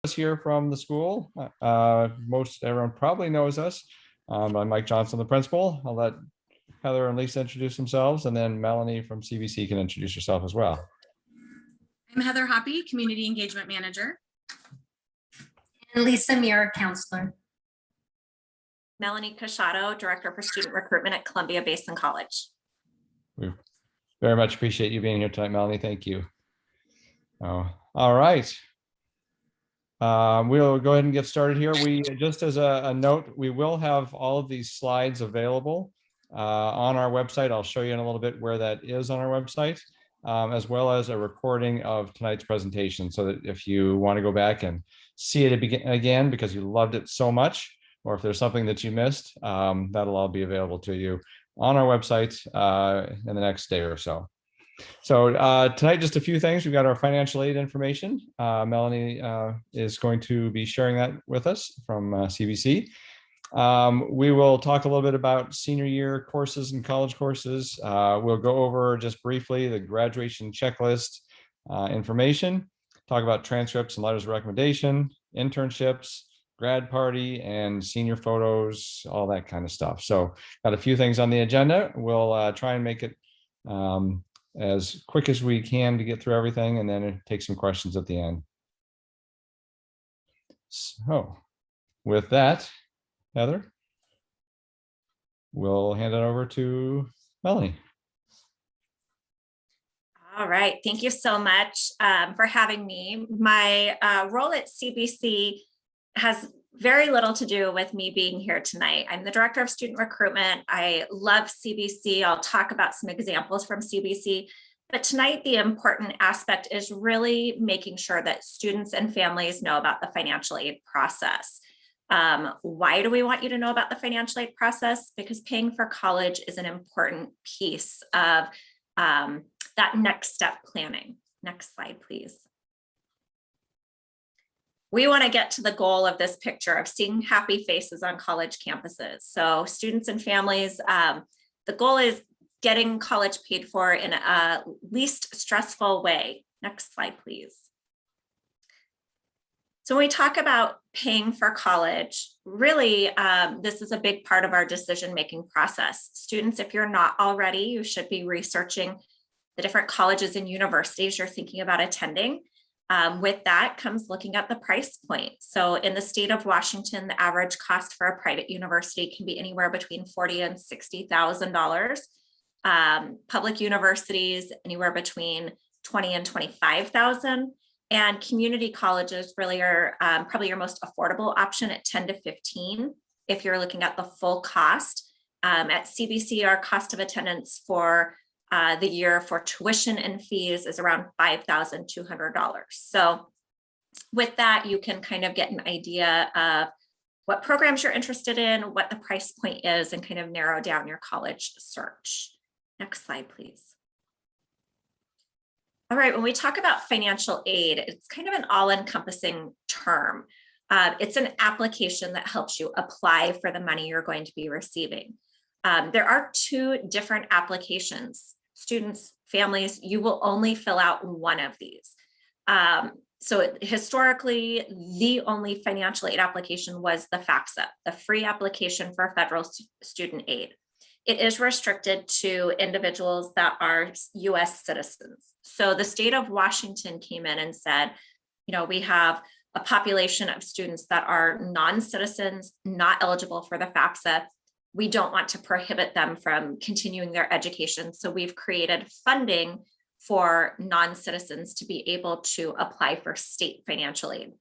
us here from the school. Most everyone probably knows us. I'm Mike Johnson, the principal. I'll let Heather and Lisa introduce themselves, and then Melanie from CBC can introduce herself as well. I'm Heather Hoppy, Community Engagement Manager. And Lisa Muir, Counselor. Melanie Cachado, Director for Student Recruitment at Columbia Basin College. We very much appreciate you being here tonight, Melanie. Thank you. All right. We'll go ahead and get started here. We just as a note, we will have all of these slides available on our website. I'll show you in a little bit where that is on our website, as well as a recording of tonight's presentation, so that if you want to go back and see it again because you loved it so much, or if there's something that you missed, that'll all be available to you on our website in the next day or so. So tonight, just a few things. We've got our financial aid information. Melanie is going to be sharing that with us from CBC. We will talk a little bit about senior year courses and college courses. We'll go over just briefly the graduation checklist information, talk about transcripts and letters of recommendation, internships, grad party, and senior photos, all that kind of stuff. So got a few things on the agenda. We'll try and make it as quick as we can to get through everything, and then take some questions at the end. So with that, Heather, we'll hand it over to Melanie. All right, thank you so much for having me. My role at CBC has very little to do with me being here tonight. I'm the Director of Student Recruitment. I love CBC. I'll talk about some examples from CBC, but tonight the important aspect is really making sure that students and families know about the financial aid process. Why do we want you to know about the financial aid process? Because paying for college is an important piece of that next step planning. Next slide, please. We want to get to the goal of this picture of seeing happy faces on college campuses. So students and families, the goal is getting college paid for in a least stressful way. Next slide, please. So when we talk about paying for college, really, this is a big part of our decision-making process. Students, if you're not already, you should be researching the different colleges and universities you're thinking about attending. With that comes looking at the price point. So in the state of Washington, the average cost for a private university can be anywhere between $40,000 and $60,000. Public universities, anywhere between $20,000 and $25,000. And community colleges really are probably your most affordable option at $10,000 to $15,000 if you're looking at the full cost. At CBC, our cost of attendance for the year for tuition and fees is around $5,200. So with that, you can kind of get an idea of what programs you're interested in, what the price point is, and kind of narrow down your college search. Next slide, please. All right, when we talk about financial aid, it's kind of an all-encompassing term. It's an application that helps you apply for the money you're going to be receiving. There are two different applications. Students, families, you will only fill out one of these. So historically, the only financial aid application was the FAFSA, the free application for federal student aid. It is restricted to individuals that are US citizens. So the state of Washington came in and said, you know, we have a population of students that are non-citizens, not eligible for the FAFSA. We don't want to prohibit them from continuing their education. So we've created funding for non-citizens to be able to apply for state financial aid.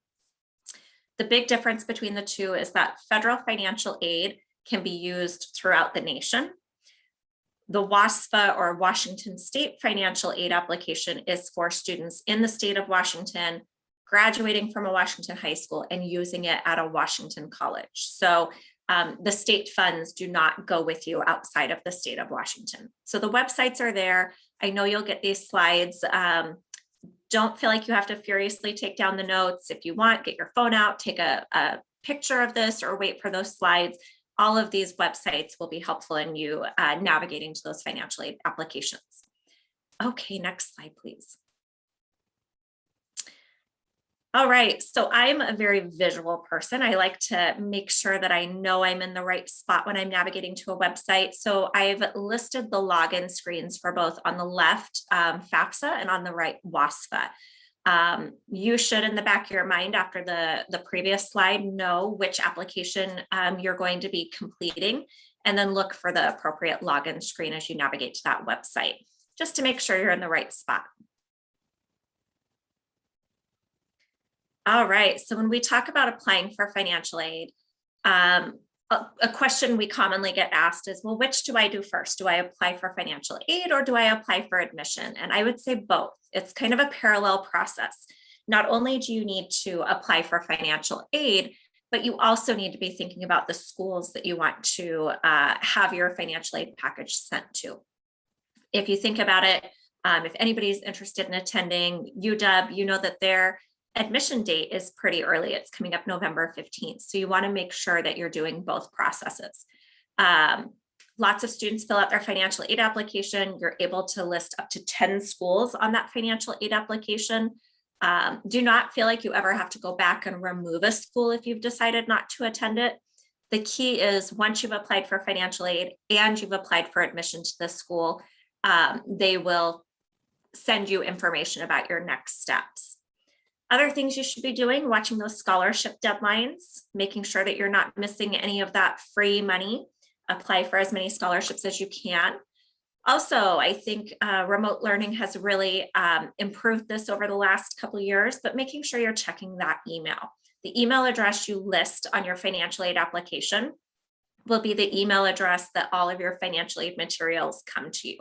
The big difference between the two is that federal financial aid can be used throughout the nation. The WASFA, or Washington State Financial Aid application, is for students in the state of Washington graduating from a Washington high school and using it at a Washington college. So the state funds do not go with you outside of the state of Washington. So the websites are there. I know you'll get these slides. Don't feel like you have to furiously take down the notes. If you want, get your phone out, take a picture of this, or wait for those slides. All of these websites will be helpful in you navigating to those financial aid applications. Okay, next slide, please. All right, so I'm a very visual person. I like to make sure that I know I'm in the right spot when I'm navigating to a website. So I've listed the login screens for both on the left FAFSA and on the right WASFA. You should, in the back of your mind after the previous slide, know which application you're going to be completing, and then look for the appropriate login screen as you navigate to that website, just to make sure you're in the right spot. All right, so when we talk about applying for financial aid, a question we commonly get asked is, well, which do I do first? Do I apply for financial aid or do I apply for admission? And I would say both. It's kind of a parallel process. Not only do you need to apply for financial aid, but you also need to be thinking about the schools that you want to have your financial aid package sent to. If you think about it, if anybody's interested in attending UW, you know that their admission date is pretty early. It's coming up November 15th. So you want to make sure that you're doing both processes. Lots of students fill out their financial aid application. You're able to list up to 10 schools on that financial aid application. Do not feel like you ever have to go back and remove a school if you've decided not to attend it. The key is once you've applied for financial aid and you've applied for admission to the school, they will send you information about your next steps. Other things you should be doing, watching those scholarship deadlines, making sure that you're not missing any of that free money. Apply for as many scholarships as you can. Also, I think remote learning has really improved this over the last couple of years, but making sure you're checking that email. The email address you list on your financial aid application will be the email address that all of your financial aid materials come to you.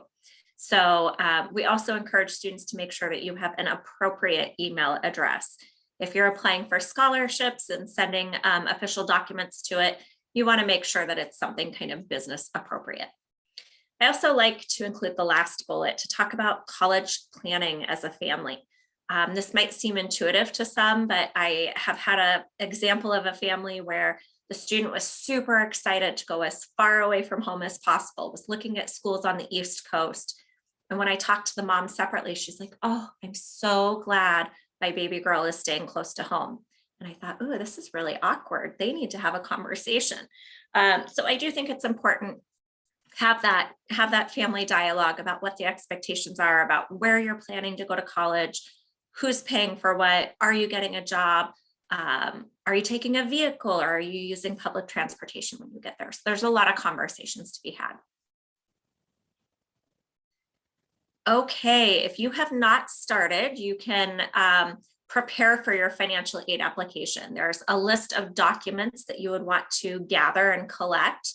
So we also encourage students to make sure that you have an appropriate email address. If you're applying for scholarships and sending official documents to it, you want to make sure that it's something kind of business appropriate. I also like to include the last bullet to talk about college planning as a family. This might seem intuitive to some, but I have had an example of a family where the student was super excited to go as far away from home as possible, was looking at schools on the East Coast. And when I talked to the mom separately, she's like, oh, I'm so glad my baby girl is staying close to home. And I thought, oh, this is really awkward. They need to have a conversation. So I do think it's important have that family dialogue about what the expectations are, about where you're planning to go to college, who's paying for what, are you getting a job, are you taking a vehicle, or are you using public transportation when you get there? So there's a lot of conversations to be had. Okay, if you have not started, you can prepare for your financial aid application. There's a list of documents that you would want to gather and collect.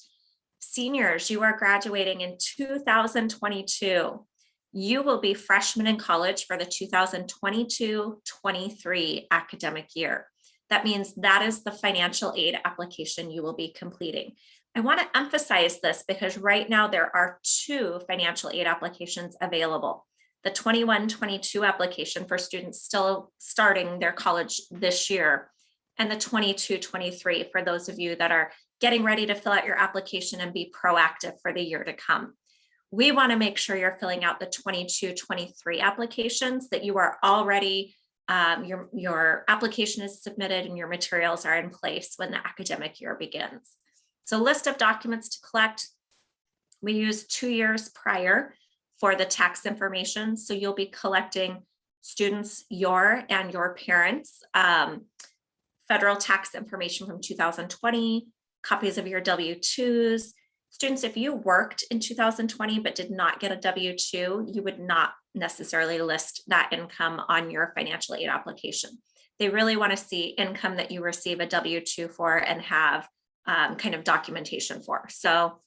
Seniors, you are graduating in 2022. You will be freshmen in college for the 2022-23 academic year. That means that is the financial aid application you will be completing. I want to emphasize this because right now there are 2 financial aid applications available. The 21-22 application for students still starting their college this year, and the 22-23 for those of you that are getting ready to fill out your application and be proactive for the year to come. We want to make sure you're filling out the 22-23 applications, that you are already, your application is submitted and your materials are in place when the academic year begins. So list of documents to collect. We use 2 years prior for the tax information. So you'll be collecting students, your and your parents, federal tax information from 2020, copies of your W-2s. Students, if you worked in 2020 but did not get a W-2, you would not necessarily list that income on your financial aid application. They really want to see income that you receive a W-2 for and have kind of documentation for. So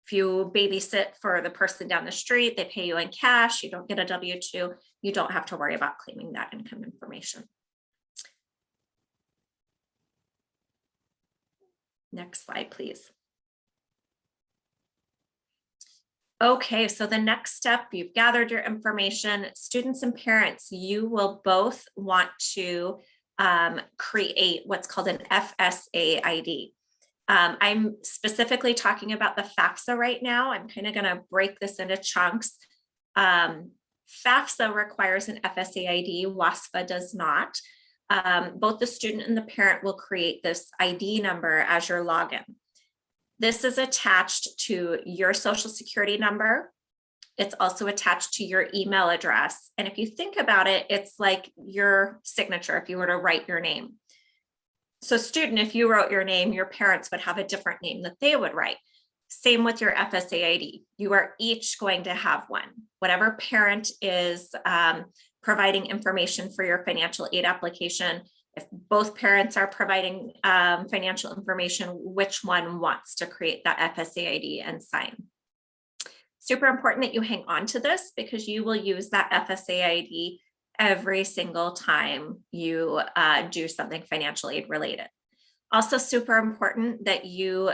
if you babysit for the person down the street, they pay you in cash, you don't get a W-2, you don't have to worry about claiming that income information. Next slide, please. Okay, so the next step, you've gathered your information. Students and parents, you will both want to create what's called an FSA ID. I'm specifically talking about the FAFSA right now. I'm kind of going to break this into chunks. FAFSA requires an FSA ID, WASFA does not. both the student and the parent will create this ID number as your login. This is attached to your social security number. It's also attached to your email address. And if you think about it, it's like your signature if you were to write your name. So student, if you wrote your name, your parents would have a different name that they would write. Same with your FSA ID. You are each going to have one. Whatever parent is providing information for your financial aid application, if both parents are providing financial information, which one wants to create that FSA ID and sign? Super important that you hang on to this because you will use that FSA ID every single time you do something financial aid related. Also super important that you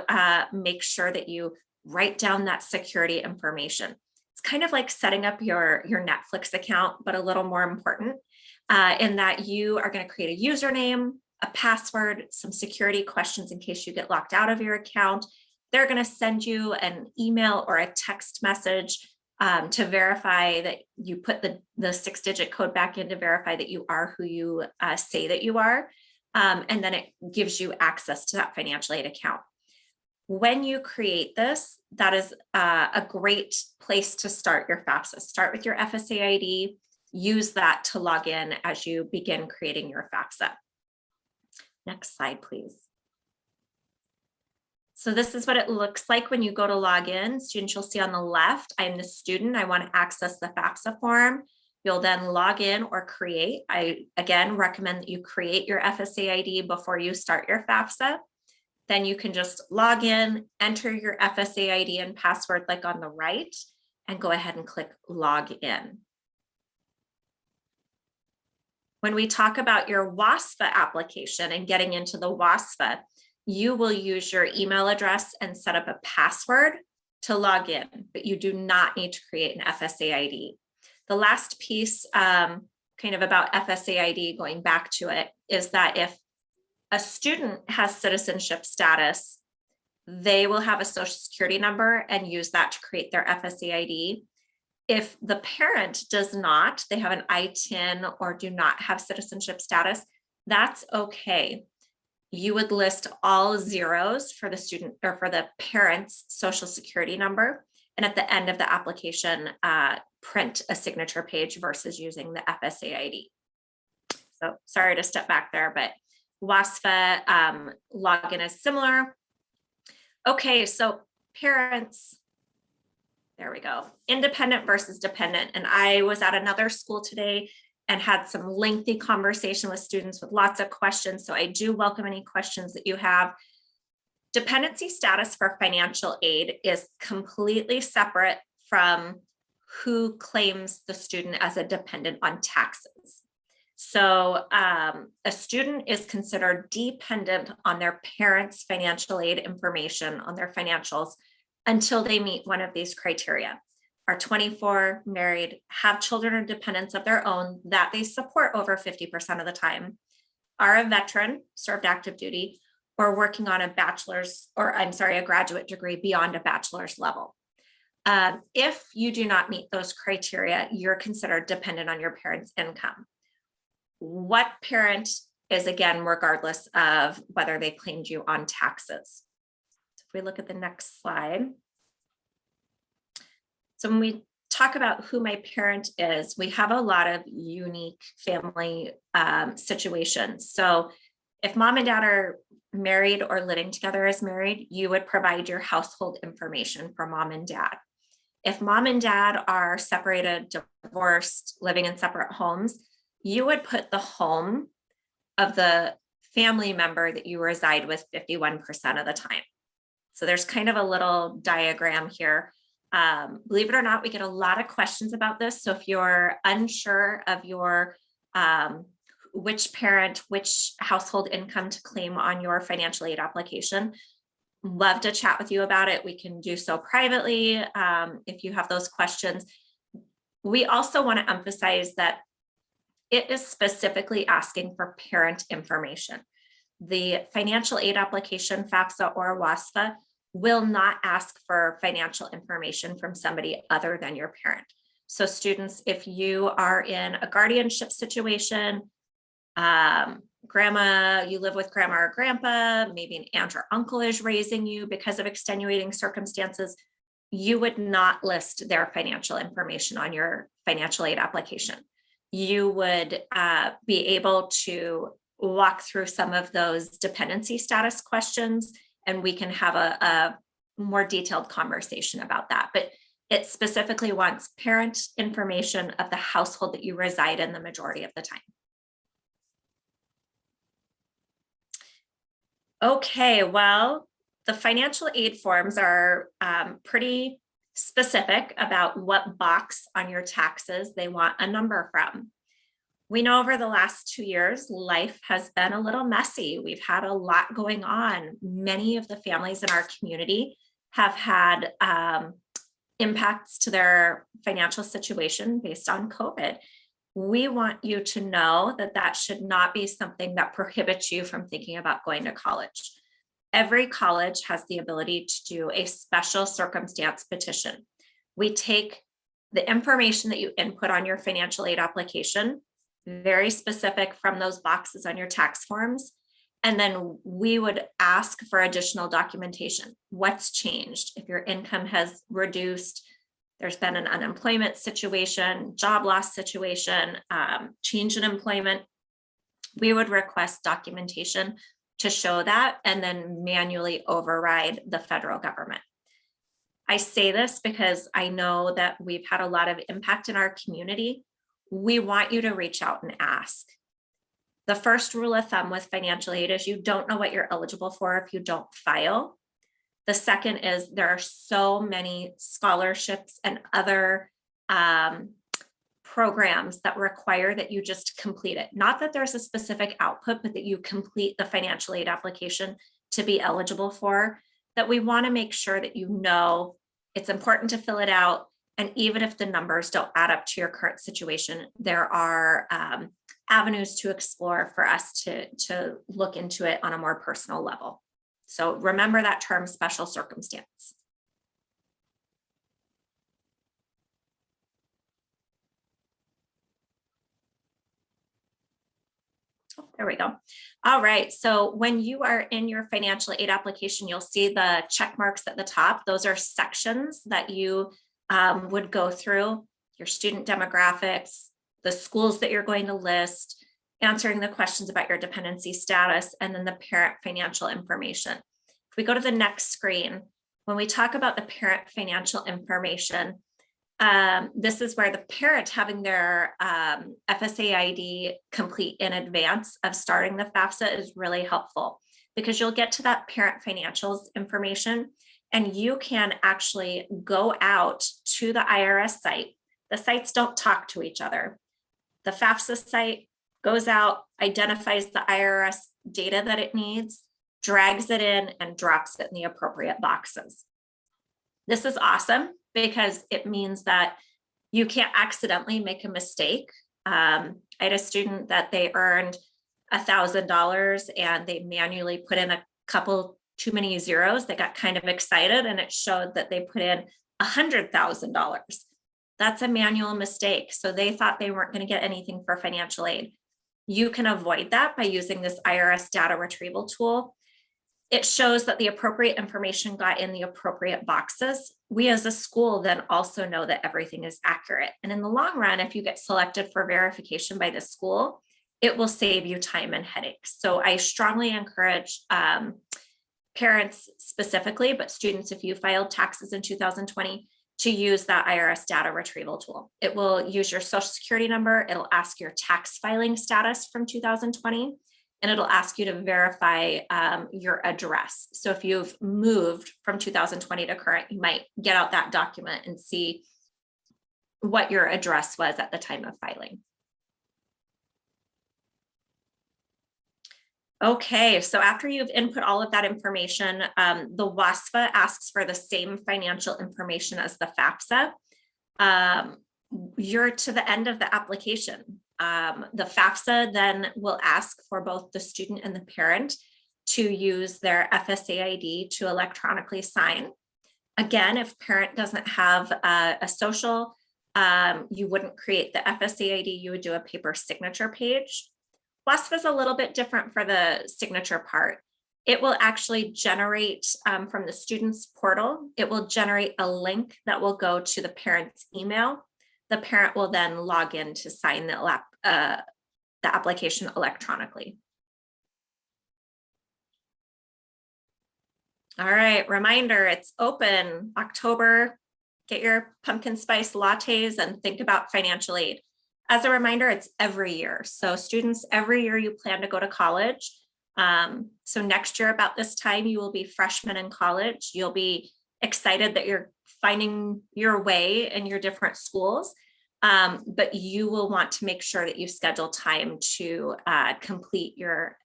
make sure that you write down that security information. It's kind of like setting up your Netflix account, but a little more important in that you are going to create a username, a password, some security questions in case you get locked out of your account. They're going to send you an email or a text message to verify that you put the 6-digit code back in to verify that you are who you say that you are. And then it gives you access to that financial aid account. When you create this, that is a great place to start your FAFSA. Start with your FSA ID, use that to log in as you begin creating your FAFSA. Next slide, please. So this is what it looks like when you go to log in. Students, you'll see on the left, I'm the student. I want to access the FAFSA form. You'll then log in or create. I, again, recommend that you create your FSA ID before you start your FAFSA. Then you can just log in, enter your FSA ID and password like on the right, and go ahead and click log in. When we talk about your WASFA application and getting into the WASFA, you will use your email address and set up a password to log in, but you do not need to create an FSA ID. The last piece kind of about FSA ID, going back to it, is that if a student has citizenship status, they will have a social security number and use that to create their FSA ID. If the parent does not, they have an ITIN or do not have citizenship status, that's okay. You would list all zeros for the student or for the parent's social security number. And at the end of the application, print a signature page versus using the FSA ID. So sorry to step back there, but WASFA login is similar. Okay, so parents, there we go. Independent versus dependent. And I was at another school today and had some lengthy conversation with students with lots of questions. So I do welcome any questions that you have. Dependency status for financial aid is completely separate from who claims the student as a dependent on taxes. So a student is considered dependent on their parents' financial aid information on their financials until they meet one of these criteria. Are 24, married, have children or dependents of their own that they support over 50% of the time, are a veteran, served active duty, or working on a bachelor's, or I'm sorry, a graduate degree beyond a bachelor's level. If you do not meet those criteria, you're considered dependent on your parents' income. What parent is, again, regardless of whether they claimed you on taxes. So if we look at the next slide. So when we talk about who my parent is, we have a lot of unique family situations. So if mom and dad are married or living together as married, you would provide your household information for mom and dad. If mom and dad are separated, divorced, living in separate homes, you would put the home of the family member that you reside with 51% of the time. So there's kind of a little diagram here. Believe it or not, we get a lot of questions about this. So if you're unsure of your which parent, which household income to claim on your financial aid application, love to chat with you about it. We can do so privately if you have those questions. We also want to emphasize that it is specifically asking for parent information. The financial aid application, FAFSA or WASFA, will not ask for financial information from somebody other than your parent. So students, if you are in a guardianship situation, Grandma, you live with grandma or grandpa, maybe an aunt or uncle is raising you because of extenuating circumstances, you would not list their financial information on your financial aid application. You would be able to walk through some of those dependency status questions, and we can have a more detailed conversation about that. But it specifically wants parent information of the household that you reside in the majority of the time. Okay, well, the financial aid forms are pretty specific about what box on your taxes they want a number from. We know over the last 2 years, life has been a little messy. We've had a lot going on. Many of the families in our community have had impacts to their financial situation based on COVID. We want you to know that that should not be something that prohibits you from thinking about going to college. Every college has the ability to do a special circumstance petition. We take the information that you input on your financial aid application, very specific from those boxes on your tax forms, and then we would ask for additional documentation. What's changed? If your income has reduced, there's been an unemployment situation, job loss situation, change in employment, we would request documentation to show that and then manually override the federal government. I say this because I know that we've had a lot of impact in our community. We want you to reach out and ask. The first rule of thumb with financial aid is you don't know what you're eligible for if you don't file. The second is there are so many scholarships and other programs that require that you just complete it. Not that there's a specific output, but that you complete the financial aid application to be eligible for, that we want to make sure that you know it's important to fill it out. And even if the numbers don't add up to your current situation, there are avenues to explore for us to look into it on a more personal level. So remember that term, special circumstance. Oh, there we go. All right. So when you are in your financial aid application, you'll see the check marks at the top. Those are sections that you would go through: your student demographics, the schools that you're going to list, answering the questions about your dependency status, and then the parent financial information. If we go to the next screen, when we talk about the parent financial information, this is where the parent having their FSA ID complete in advance of starting the FAFSA is really helpful, because you'll get to that parent financials information and you can actually go out to the IRS site. The sites don't talk to each other. The FAFSA site goes out, identifies the IRS data that it needs, drags it in, and drops it in the appropriate boxes. This is awesome because it means that you can't accidentally make a mistake. I had a student that they earned $1,000 and they manually put in a couple too many zeros. They got kind of excited and it showed that they put in $100,000. That's a manual mistake. So they thought they weren't going to get anything for financial aid. You can avoid that by using this IRS data retrieval tool. It shows that the appropriate information got in the appropriate boxes. We as a school then also know that everything is accurate. And in the long run, if you get selected for verification by the school, it will save you time and headaches. So I strongly encourage parents specifically, but students, if you filed taxes in 2020, to use that IRS data retrieval tool. It will use your social security number. It'll ask your tax filing status from 2020, and it'll ask you to verify your address. So if you've moved from 2020 to current, you might get out that document and see what your address was at the time of filing. Okay, so after you've input all of that information, the WASFA asks for the same financial information as the FAFSA. You're to the end of the application. The FAFSA then will ask for both the student and the parent to use their FSA ID to electronically sign. Again, if parent doesn't have a social, you wouldn't create the FSA ID, you would do a paper signature page. WASFA is a little bit different for the signature part. It will actually generate from the student's portal, it will generate a link that will go to the parent's email. The parent will then log in to sign the application electronically. All right, reminder, it's open October. Get your pumpkin spice lattes and think about financial aid. As a reminder, it's every year. So students, every year you plan to go to college. So next year about this time, you will be freshmen in college. You'll be excited that you're finding your way in your different schools, but you will want to make sure that you schedule time to complete your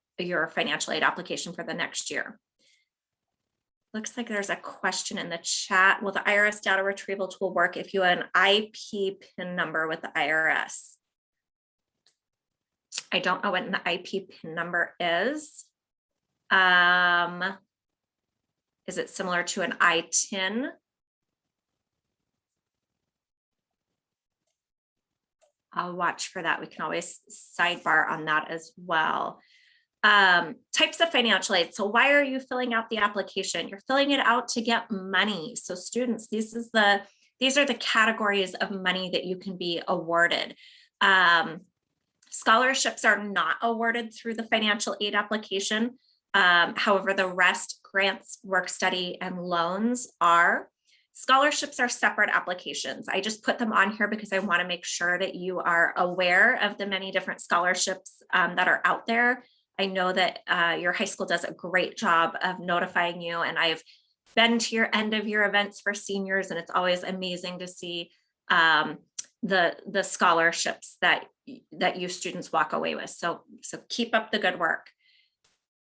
financial aid application for the next year. Looks like there's a question in the chat. Will the IRS data retrieval tool work if you have an IP PIN number with the IRS? I don't know what an IP PIN number is. Is it similar to an ITIN? I'll watch for that. We can always sidebar on that as well. Types of financial aid. So why are you filling out the application? You're filling it out to get money. So students, these are the categories of money that you can be awarded. Scholarships are not awarded through the financial aid application. However, the rest, grants, work study, and loans are. Scholarships are separate applications. I just put them on here because I want to make sure that you are aware of the many different scholarships that are out there. I know that your high school does a great job of notifying you, and I've been to your end of year events for seniors, and it's always amazing to see the scholarships that you students walk away with. So keep up the good work.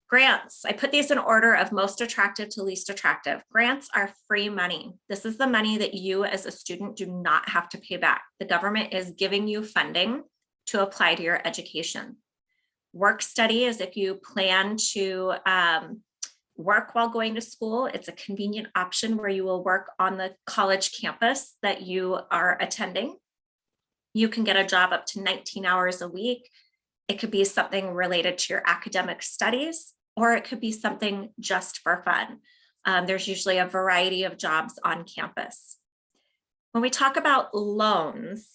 Grants, I put these in order of most attractive to least attractive. Grants are free money. This is the money that you as a student do not have to pay back. The government is giving you funding to apply to your education. Work study is if you plan to work while going to school. It's a convenient option where you will work on the college campus that you are attending. You can get a job up to 19 hours a week. It could be something related to your academic studies, or it could be something just for fun. There's usually a variety of jobs on campus. When we talk about loans,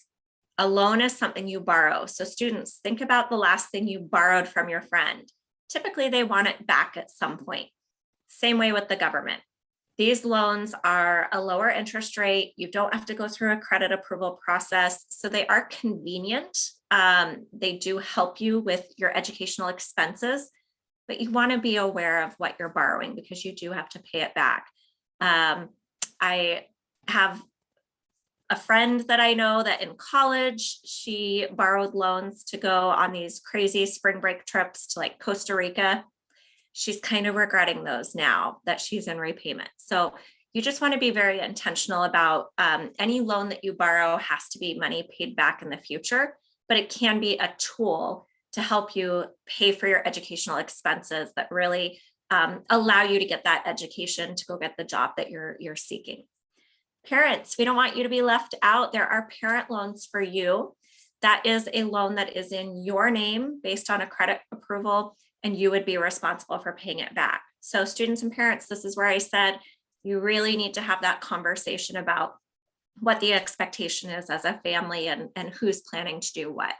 a loan is something you borrow. So students, think about the last thing you borrowed from your friend. Typically, they want it back at some point. Same way with the government. These loans are a lower interest rate. You don't have to go through a credit approval process. So they are convenient. They do help you with your educational expenses, but you want to be aware of what you're borrowing because you do have to pay it back. I have a friend that I know that in college, she borrowed loans to go on these crazy spring break trips to like Costa Rica. She's kind of regretting those now that she's in repayment. So you just want to be very intentional about any loan that you borrow has to be money paid back in the future, but it can be a tool to help you pay for your educational expenses that really allow you to get that education to go get the job that you're seeking. Parents, we don't want you to be left out. There are parent loans for you. That is a loan that is in your name based on a credit approval, and you would be responsible for paying it back. So students and parents, this is where I said you really need to have that conversation about what the expectation is as a family and who's planning to do what.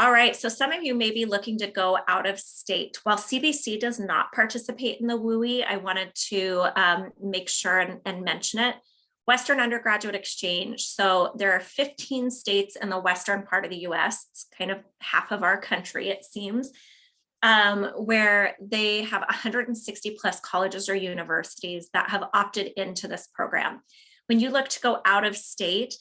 All right, so some of you may be looking to go out of state. While CBC does not participate in the WUI, I wanted to make sure and mention it. Western Undergraduate Exchange. So there are 15 states in the western part of the US, it's kind of half of our country, it seems, where they have 160 plus colleges or universities that have opted into this program. When you look to go out of state,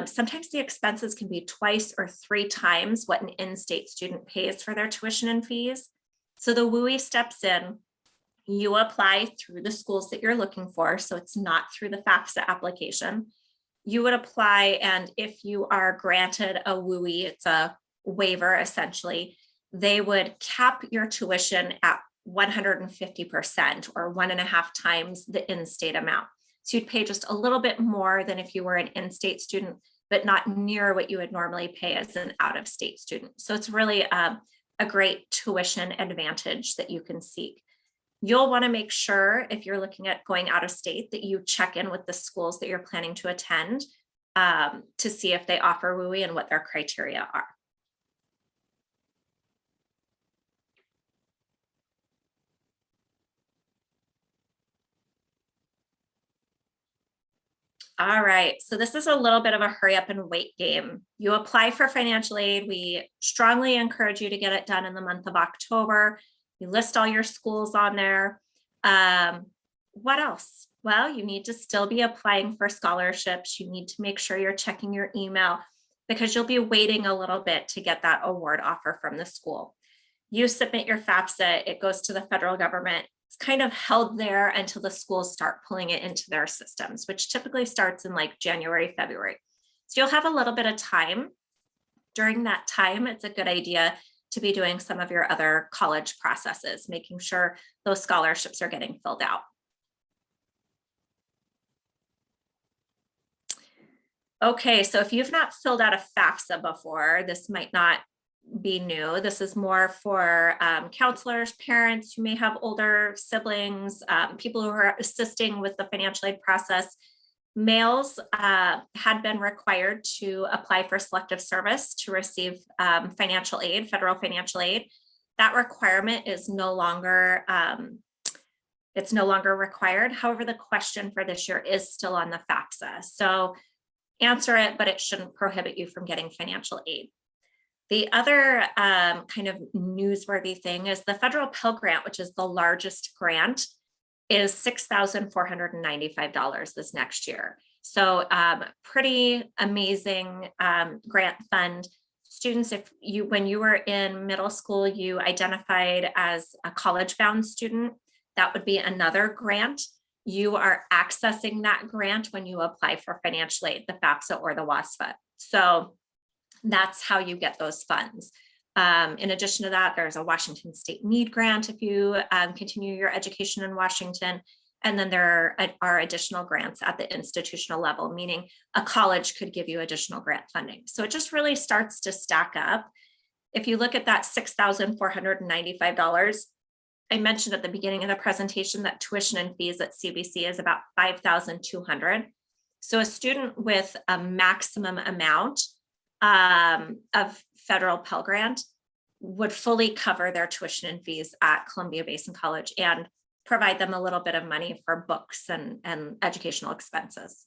sometimes the expenses can be 2 or 3 times what an in-state student pays for their tuition and fees. So the WUI steps in, you apply through the schools that you're looking for. So it's not through the FAFSA application. You would apply, and if you are granted a WUI, it's a waiver essentially, they would cap your tuition at 150% or 1.5 times the in-state amount. So you'd pay just a little bit more than if you were an in-state student, but not near what you would normally pay as an out-of-state student. So it's really a great tuition advantage that you can seek. You'll want to make sure, if you're looking at going out of state, that you check in with the schools that you're planning to attend to see if they offer WUI and what their criteria are. All right, so this is a little bit of a hurry up and wait game. You apply for financial aid. We strongly encourage you to get it done in the month of October. You list all your schools on there. What else? Well, you need to still be applying for scholarships. You need to make sure you're checking your email because you'll be waiting a little bit to get that award offer from the school. You submit your FAFSA, it goes to the federal government. It's kind of held there until the schools start pulling it into their systems, which typically starts in like January, February. So you'll have a little bit of time. During that time, it's a good idea to be doing some of your other college processes, making sure those scholarships are getting filled out. Okay, so if you've not filled out a FAFSA before, this might not be new. This is more for counselors, parents who may have older siblings, people who are assisting with the financial aid process. Males had been required to apply for selective service to receive financial aid, federal financial aid. That requirement is no longer required. However, the question for this year is still on the FAFSA. So answer it, but it shouldn't prohibit you from getting financial aid. The other kind of newsworthy thing is the federal Pell Grant, which is the largest grant, is $6,495 this next year. So pretty amazing grant fund. Students, when you were in middle school, you identified as a college-bound student, that would be another grant. You are accessing that grant when you apply for financial aid, the FAFSA or the WASFA. So that's how you get those funds. In addition to that, there's a Washington State Need Grant if you continue your education in Washington. And then there are additional grants at the institutional level, meaning a college could give you additional grant funding. So it just really starts to stack up. If you look at that $6,495, I mentioned at the beginning of the presentation that tuition and fees at CBC is about $5,200. So a student with a maximum amount of federal Pell Grant would fully cover their tuition and fees at Columbia Basin College and provide them a little bit of money for books and educational expenses.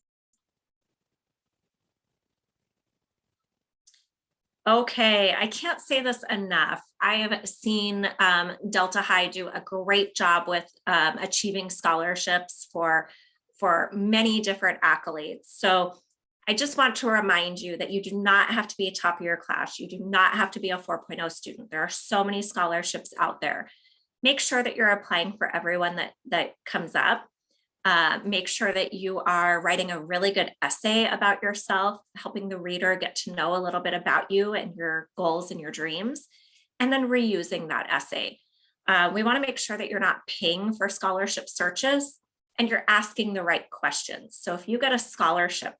Okay, I can't say this enough. I have seen Delta High do a great job with achieving scholarships for many different accolades. So I just want to remind you that you do not have to be a top of your class. You do not have to be a 4.0 student. There are so many scholarships out there. Make sure that you're applying for everyone that comes up. Make sure that you are writing a really good essay about yourself, helping the reader get to know a little bit about you and your goals and your dreams, and then reusing that essay. We want to make sure that you're not paying for scholarship searches and you're asking the right questions. So if you get a scholarship,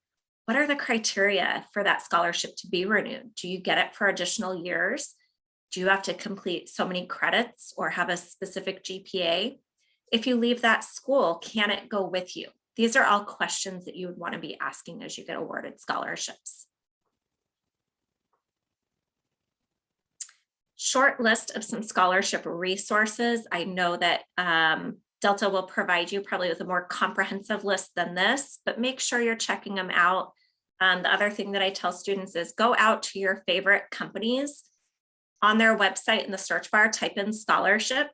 what are the criteria for that scholarship to be renewed? Do you get it for additional years? Do you have to complete so many credits or have a specific GPA? If you leave that school, can it go with you? These are all questions that you would want to be asking as you get awarded scholarships. Short list of some scholarship resources. I know that Delta will provide you probably with a more comprehensive list than this, but make sure you're checking them out. The other thing that I tell students is go out to your favorite companies. On their website in the search bar, type in scholarship.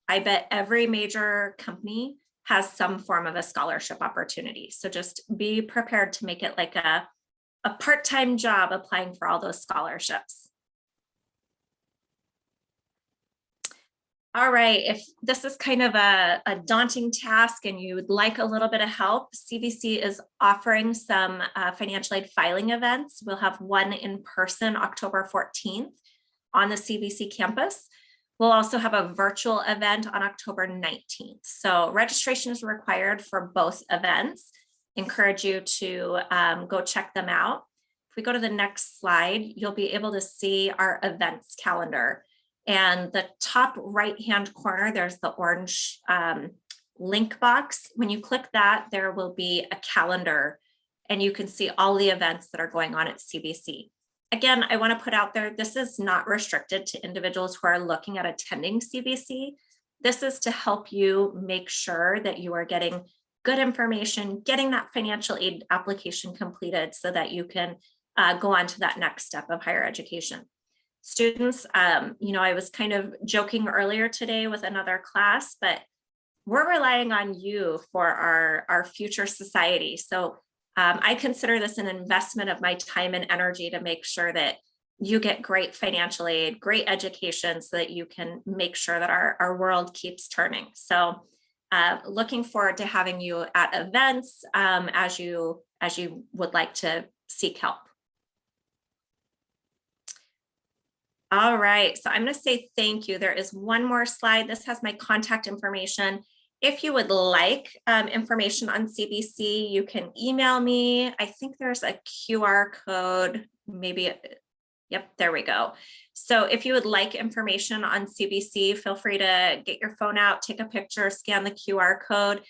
I bet every major company has some form of a scholarship opportunity. So just be prepared to make it like a part-time job applying for all those scholarships. All right, if this is kind of a daunting task and you would like a little bit of help, CVC is offering some financial aid filing events. We'll have one in person October 14th on the CVC campus. We'll also have a virtual event on October 19th. So registration is required for both events. Encourage you to go check them out. if we go to the next slide, you'll be able to see our events calendar. And the top right-hand corner, there's the orange link box. When you click that, there will be a calendar and you can see all the events that are going on at CBC. Again, I want to put out there, this is not restricted to individuals who are looking at attending CBC. This is to help you make sure that you are getting good information, getting that financial aid application completed so that you can go on to that next step of higher education. Students, you know, I was kind of joking earlier today with another class, but we're relying on you for our future society. So I consider this an investment of my time and energy to make sure that you get great financial aid, great education, so that you can make sure that our world keeps turning. So looking forward to having you at events as you would like to seek help. All right, so I'm going to say thank you. There is one more slide. This has my contact information. If you would like information on CBC, you can email me. I think there's a QR code, maybe. Yep, there we go. So if you would like information on CBC, feel free to get your phone out, take a picture, scan the QR code,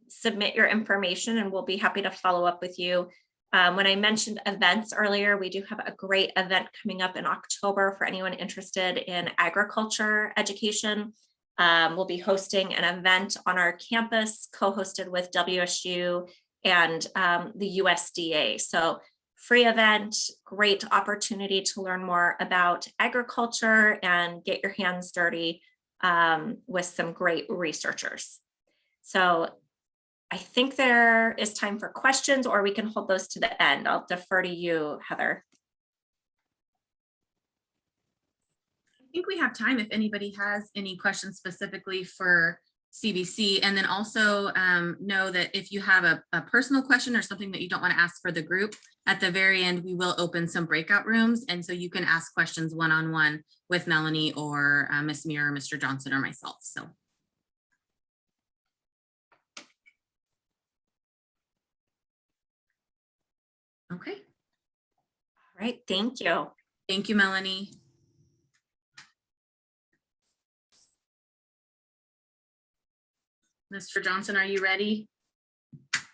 submit your information, and we'll be happy to follow up with you. When I mentioned events earlier, we do have a great event coming up in October for anyone interested in agriculture education. We'll be hosting an event on our campus, co-hosted with WSU and the USDA. So free event, great opportunity to learn more about agriculture and get your hands dirty with some great researchers. So I think there is time for questions, or we can hold those to the end. I'll defer to you, Heather. I think we have time if anybody has any questions specifically for CBC, and then also know that if you have a personal question or something that you don't want to ask for the group, at the very end, we will open some breakout rooms. And so you can ask questions one-on-one with Melanie or Ms. Muir, Mr. Johnson, or myself. So. Okay. All right, thank you. Thank you, Melanie. Mr. Johnson, are you ready?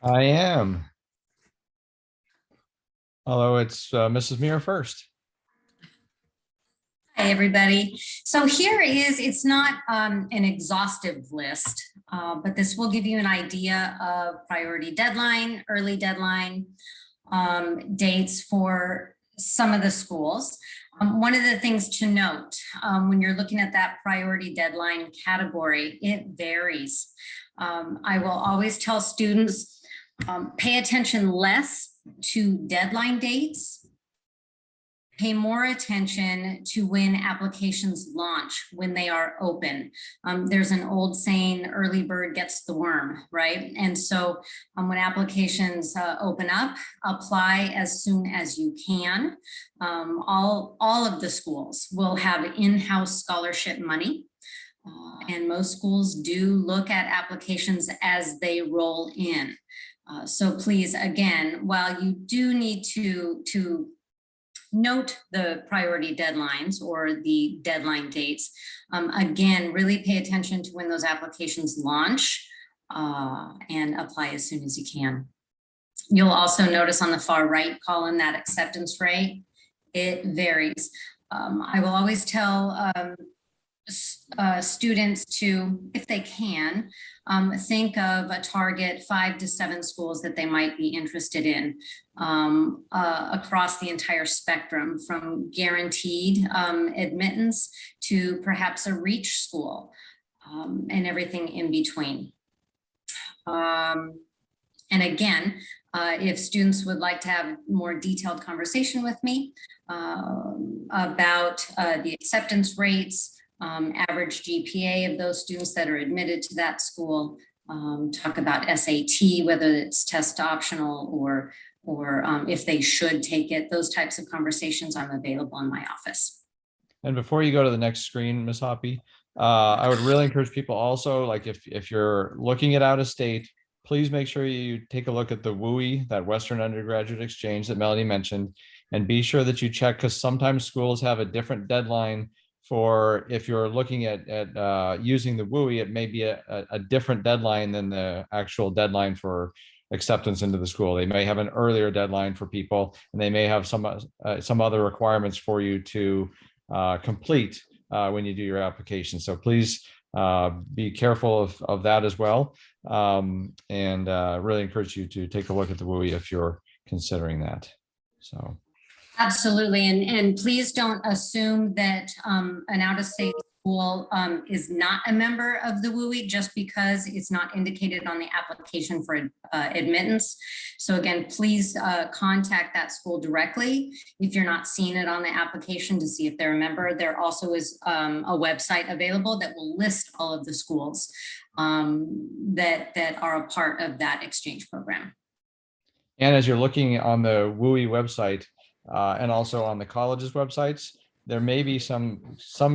I am. Although it's Mrs. Muir first. Hi, everybody. So here it's not an exhaustive list, but this will give you an idea of priority deadline, early deadline, dates for some of the schools. One of the things to note when you're looking at that priority deadline category, it varies. I will always tell students, pay attention less to deadline dates, pay more attention to when applications launch, when they are open. There's an old saying, early bird gets the worm, right? And so when applications open up, apply as soon as you can. All of the schools will have in-house scholarship money. And most schools do look at applications as they roll in. So please, again, while you do need to note the priority deadlines or the deadline dates, again, really pay attention to when those applications launch and apply as soon as you can. You'll also notice on the far right column that acceptance rate, it varies. I will always tell students to, if they can, think of a target 5 to 7 schools that they might be interested in across the entire spectrum, from guaranteed admittance to perhaps a reach school and everything in between. And again, if students would like to have more detailed conversation with me about the acceptance rates, average GPA of those students that are admitted to that school, talk about SAT, whether it's test optional or if they should take it, those types of conversations, I'm available in my office. And before you go to the next screen, Ms. Hoppy, I would really encourage people also, like if you're looking at out of state, please make sure you take a look at the WUI, that Western Undergraduate Exchange that Melanie mentioned, and be sure that you check, because sometimes schools have a different deadline for, if you're looking at using the WUI, it may be a different deadline than the actual deadline for acceptance into the school. They may have an earlier deadline for people, and they may have some other requirements for you to complete when you do your application. So please be careful of that as well. And really encourage you to take a look at the WUI if you're considering that. So. Absolutely. And please don't assume that an out-of-state school is not a member of the WUI just because it's not indicated on the application for admittance. So again, please contact that school directly if you're not seeing it on the application to see if they're a member. There also is a website available that will list all of the schools that are a part of that exchange program. And as you're looking on the WUI website, and also on the colleges' websites, there may be some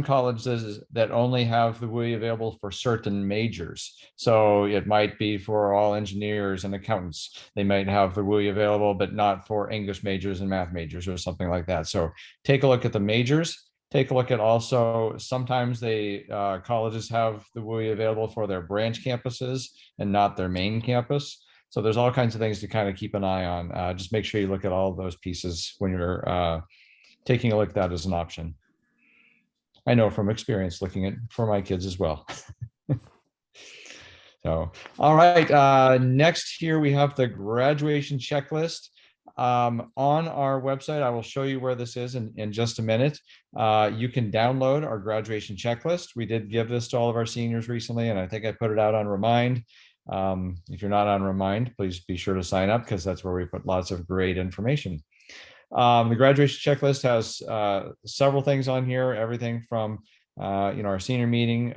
colleges that only have the WUI available for certain majors. So it might be for all engineers and accountants. They might have the WUI available, but not for English majors and math majors or something like that. So take a look at the majors. Take a look at also, sometimes colleges have the WUI available for their branch campuses and not their main campus. So there's all kinds of things to kind of keep an eye on. Just make sure you look at all of those pieces when you're taking a look at that as an option. I know from experience looking at for my kids as well. So, all right, next here we have the graduation checklist. On our website, I will show you where this is in just a minute. You can download our graduation checklist. We did give this to all of our seniors recently, and I think I put it out on Remind. If you're not on Remind, please be sure to sign up, because that's where we put lots of great information. The graduation checklist has several things on here, everything from our senior meeting,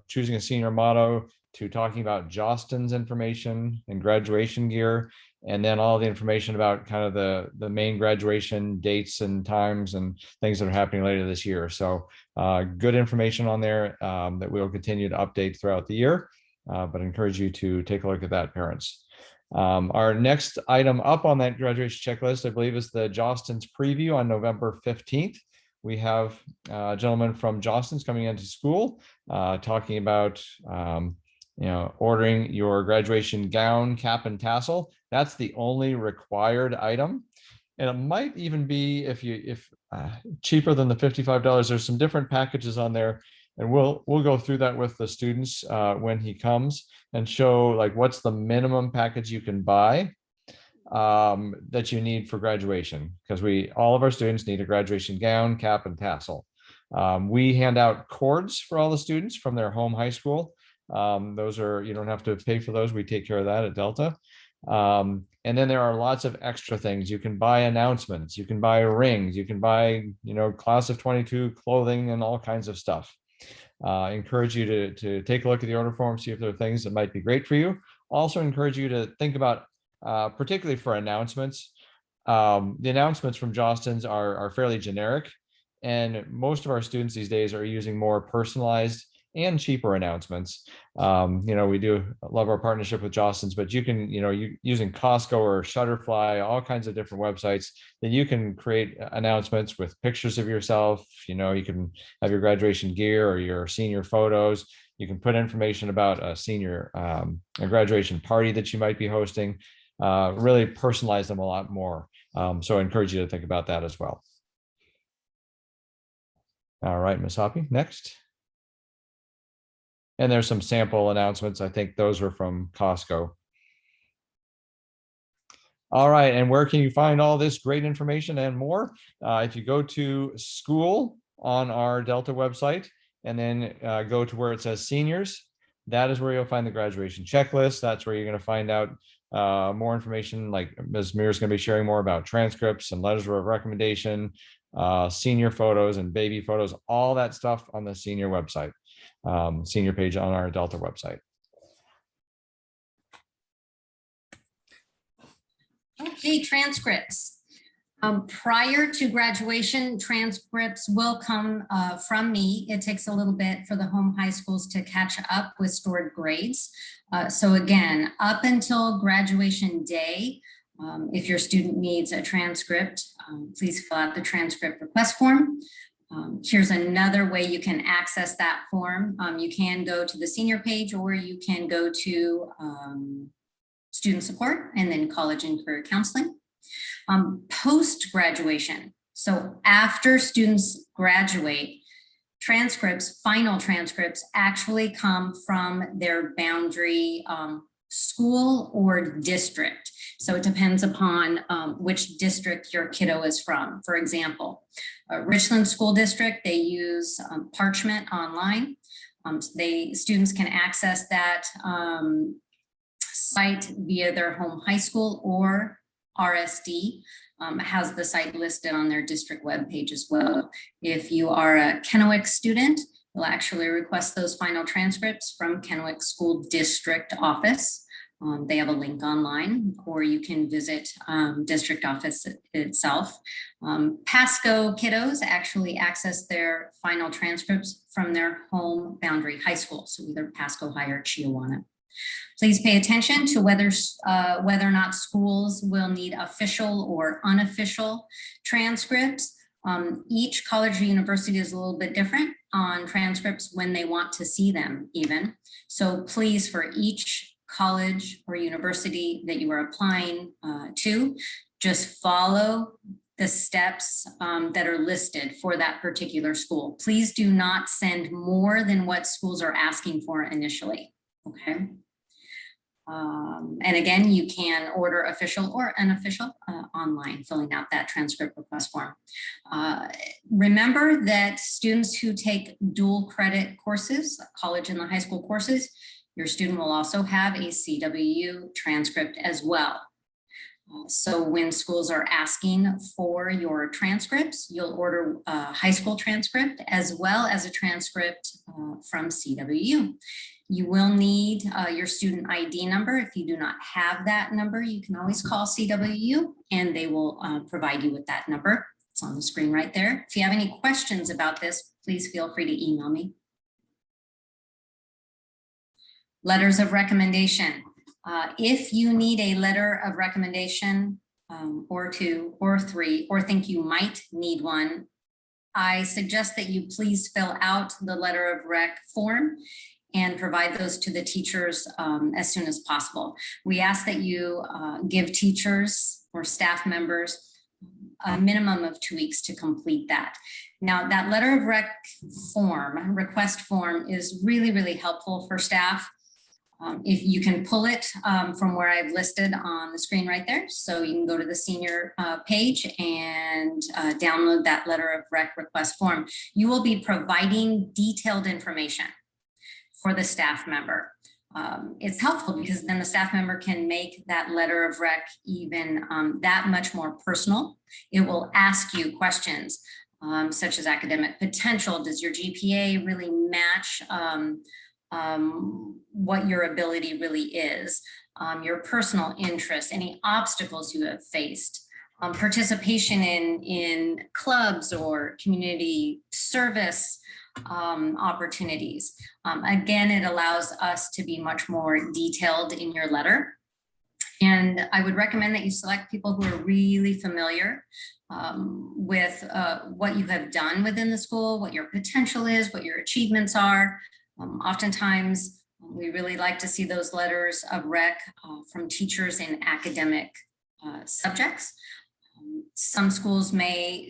choosing a senior motto, to talking about Jostens information and graduation gear, and then all the information about kind of the main graduation dates and times and things that are happening later this year. So good information on there that we'll continue to update throughout the year. But I encourage you to take a look at that, parents. Our next item up on that graduation checklist, I believe, is the Jostens preview on November 15th. We have a gentleman from Jostens coming into school talking about ordering your graduation gown, cap, and tassel. That's the only required item. And it might even be, if cheaper than the $55, there's some different packages on there. And we'll go through that with the students when he comes and show like what's the minimum package you can buy that you need for graduation, because all of our students need a graduation gown, cap, and tassel. We hand out cords for all the students from their home high school. Those are, you don't have to pay for those. We take care of that at Delta. And then there are lots of extra things. You can buy announcements, you can buy rings, you can buy, class of 22 clothing and all kinds of stuff. I encourage you to take a look at the order form, see if there are things that might be great for you. Also encourage you to think about, particularly for announcements. The announcements from Jostens are fairly generic, and most of our students these days are using more personalized and cheaper announcements. We do love our partnership with Jostens, but you can, using Costco or Shutterfly, all kinds of different websites, then you can create announcements with pictures of yourself. You can have your graduation gear or your senior photos. You can put information about a senior, a graduation party that you might be hosting, really personalize them a lot more. So I encourage you to think about that as well. All right, Ms. Hoppy, next. And there's some sample announcements. I think those were from Costco. All right, and where can you find all this great information and more? If you go to school on our Delta website, and then go to where it says seniors, that is where you'll find the graduation checklist. That's where you're going to find out more information, like Ms. Mears is going to be sharing more about transcripts and letters of recommendation, senior photos and baby photos, all that stuff on the senior website. Senior page on our Delta website. Okay, transcripts. Prior to graduation, transcripts will come from me. It takes a little bit for the home high schools to catch up with stored grades. So again, up until graduation day, if your student needs a transcript, please fill out the transcript request form. Here's another way you can access that form. You can go to the senior page, or you can go to student support and then college and career counseling. Post-graduation, so after students graduate, transcripts, final transcripts actually come from their boundary school or district. So it depends upon which district your kiddo is from. For example, Richland School District, they use Parchment online. Students can access that site via their home high school, or RSD has the site listed on their district webpage as well. If you are a Kennewick student, you'll actually request those final transcripts from Kennewick School District office. They have a link online, or you can visit district office itself. Pasco kiddos actually access their final transcripts from their home boundary high school, so either Pasco High or Chiawana. Please pay attention to whether or not schools will need official or unofficial transcripts. Each college or university is a little bit different on transcripts when they want to see them even. So please, for each college or university that you are applying to, just follow the steps that are listed for that particular school. Please do not send more than what schools are asking for initially. Okay. And again, you can order official or unofficial online, filling out that transcript request form. Remember that students who take dual credit courses, college and the high school courses, your student will also have a CWU transcript as well. So when schools are asking for your transcripts, you'll order a high school transcript as well as a transcript from CWU. You will need your student ID number. If you do not have that number, you can always call CWU and they will provide you with that number. It's on the screen right there. If you have any questions about this, please feel free to email me. Letters of recommendation. If you need a letter of recommendation or two or three, or think you might need one, I suggest that you please fill out the letter of rec form and provide those to the teachers as soon as possible. We ask that you give teachers or staff members a minimum of 2 weeks to complete that. Now, that letter of rec form, request form, is really, really helpful for staff. If you can pull it from where I've listed on the screen right there. So you can go to the senior page and download that letter of rec request form. You will be providing detailed information for the staff member. It's helpful because then the staff member can make that letter of rec even that much more personal. It will ask you questions such as academic potential. Does your GPA really match what your ability really is, your personal interests, any obstacles you have faced, participation in clubs or community service opportunities. Again, it allows us to be much more detailed in your letter. And I would recommend that you select people who are really familiar with what you have done within the school, what your potential is, what your achievements are. Oftentimes, we really like to see those letters of rec from teachers in academic subjects. Some schools may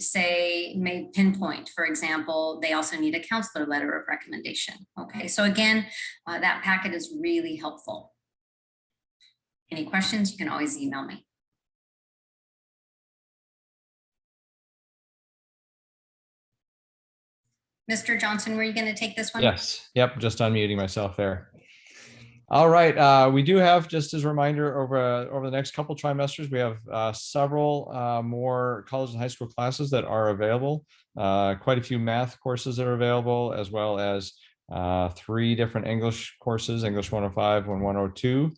pinpoint, for example, they also need a counselor letter of recommendation. Okay, so again, that packet is really helpful. Any questions, you can always email me. Mr. Johnson, were you going to take this one? Yes. Yep. Just unmuting myself there. All right. We do have, just as a reminder, over the next couple trimesters, we have several more college and high school classes that are available. Quite a few math courses that are available, as well as 3 different English courses, English 105 and 102.